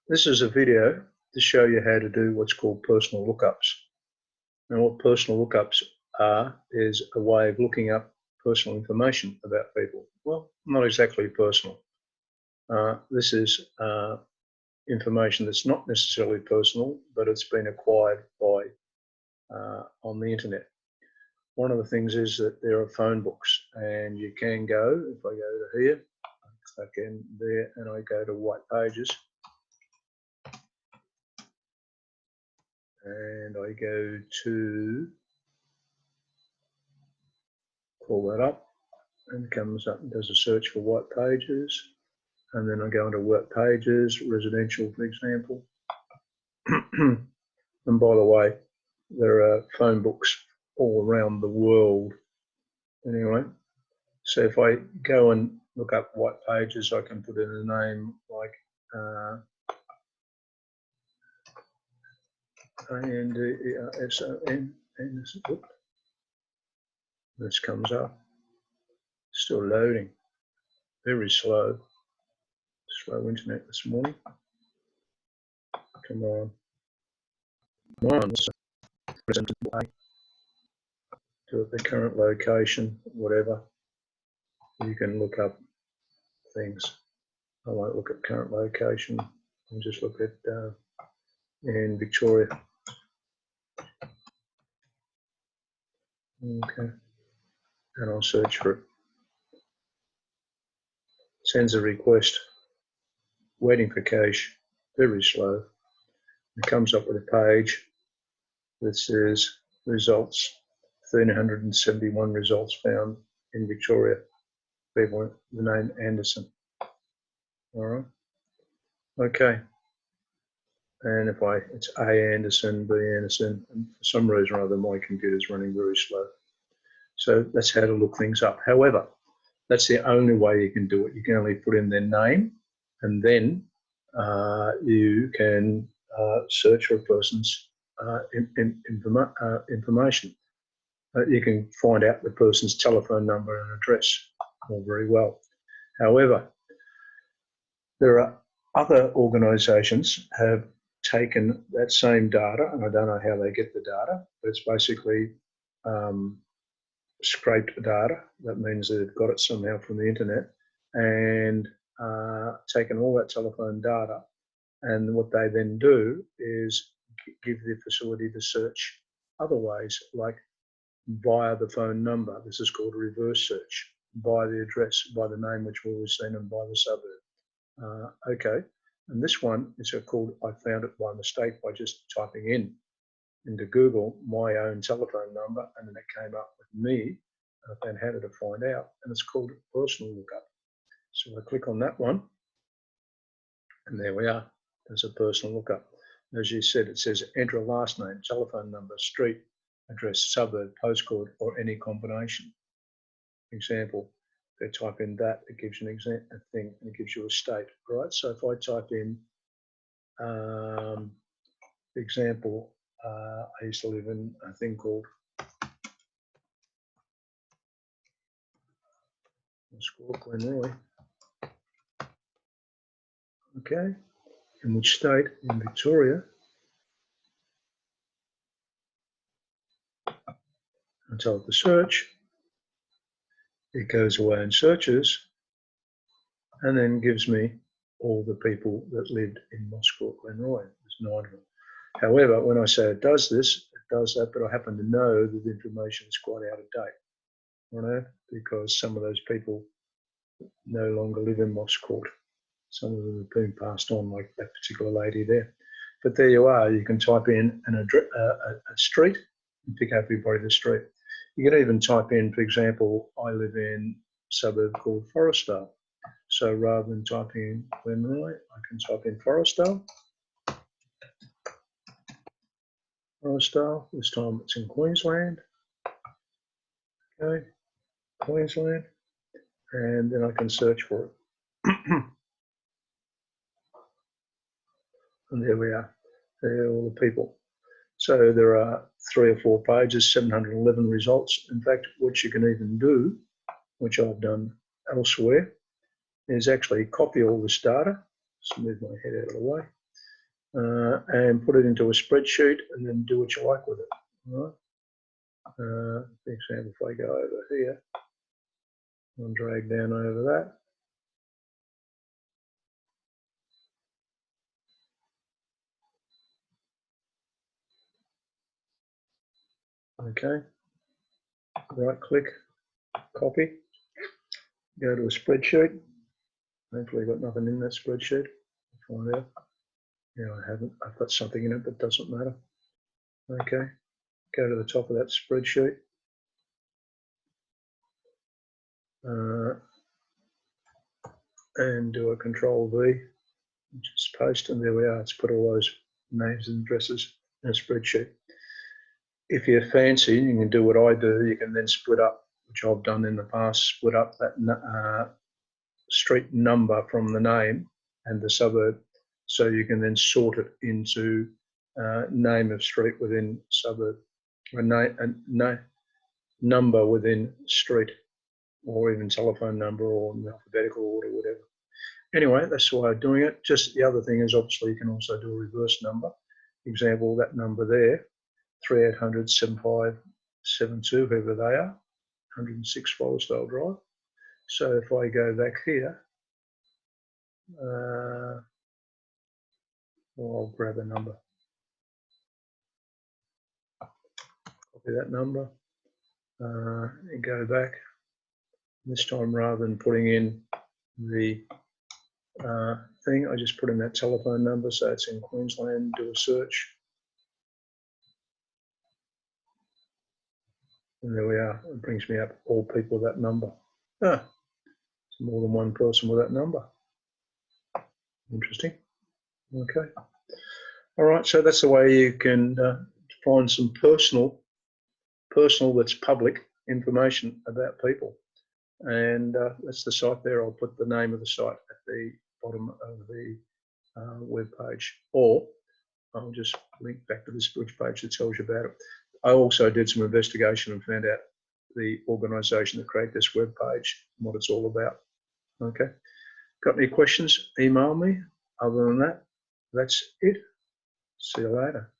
This is a video to show you how to do what's called personal lookups. And what personal lookups are is a way of looking up personal information about people. Well, not exactly personal. This is information that's not necessarily personal, but it's been acquired by on the internet. One of the things is that there are phone books, and you can go, if I go to here, I click in there and I go to white pages, and I go to, call that up, and it comes up and does a search for white pages, and then I go into work pages, residential, for example. And by the way, there are phone books all around the world anyway. So if I go and look up white pages, I can put in a name like A-N-D-E-R-S-O-N, this comes up. Still loading, very slow internet this morning. Come on, do it the current location, whatever. You can look up things. I won't look at current location. I'll just look at in Victoria. Okay, and I'll search for it. Sends a request, waiting for cache, very slow. It comes up with a page that says results, 1,371 results found in Victoria. People with the name Anderson. All right. Okay. And if it's A Anderson, B Anderson, and for some reason or other, my computer's running very slow. So that's how to look things up. However, that's the only way you can do it. You can only put in their name, and then you can search for a person's information. You can find out the person's telephone number and address all very well. However, there are other organisations have taken that same data, and I don't know how they get the data, but it's basically scraped data. That means they've got it somehow from the internet, and taken all that telephone data, and what they then do is give the facility to search other ways, like via the phone number. This is called a reverse search, by the address, by the name which we've always seen, and by the suburb. Okay, and this one is called, I found it by mistake by just typing into Google my own telephone number, and then it came up with me, and I found how to find out, and it's called personal lookup. So I click on that one, and there we are. There's a personal lookup. As you said, it says enter a last name, telephone number, street address, suburb, postcode, or any combination. Example, if I type in that, it gives you an example thing, and it gives you a state, right? So if I type in, example, I used to live in a thing called Glenroy. Okay, in which state? In Victoria. I tell it to search. It goes away and searches, and then gives me all the people that lived in Glenroy. There's 9 of them. However, when I say it does this, it does that, but I happen to know that the information is quite out of date, because some of those people no longer live in Moss Court. Some of them have been passed on, like that particular lady there. But there you are. You can type in a street and pick everybody the street. You can even type in, for example, I live in a suburb called Forestdale. So rather than typing in Glenroy, I can type in Forestdale. Forestdale, this time it's in Queensland. Okay, Queensland. And then I can search for it. And there we are. There are all the people. So there are 3 or 4 pages, 711 results. In fact, what you can even do, which I've done elsewhere, is actually copy all this data. Just move my head out of the way. and put it into a spreadsheet and then do what you like with it. All right. For example, if I go over here, I'll drag down over that. Okay. Right click, copy, go to a spreadsheet. Hopefully I've got nothing in that spreadsheet. Find out. Yeah, I haven't. I've got something in it, but it doesn't matter. Okay. Go to the top of that spreadsheet. And do a Control V, which is paste, and there we are. It's put all those names and addresses in a spreadsheet. If you're fancy, you can do what I do. You can then split up, which I've done in the past, split up that street number from the name and the suburb, so you can then sort it into name of street within suburb, a number within street, or even telephone number, or in alphabetical order, whatever. Anyway, that's the way of doing it. Just the other thing is, obviously, you can also do a reverse number. Example, that number there, 3800 7572, whoever they are, 106 Forestdale Drive. So if I go back here, I'll grab a number. Copy that number and go back. This time, rather than putting in the thing, I just put in that telephone number, so it's in Queensland. Do a search, and there we are. It brings me up all people with that number. It's more than one person with that number. Interesting. Okay. All right. So that's the way you can find some personal that's public information about people. And that's the site there. I'll put the name of the site at the bottom of the web page, or I'll just link back to this bridge page that tells you about it. I also did some investigation and found out the organisation that created this web page, what it's all about. Okay. Got any questions? Email me. Other than that, that's it. See you later.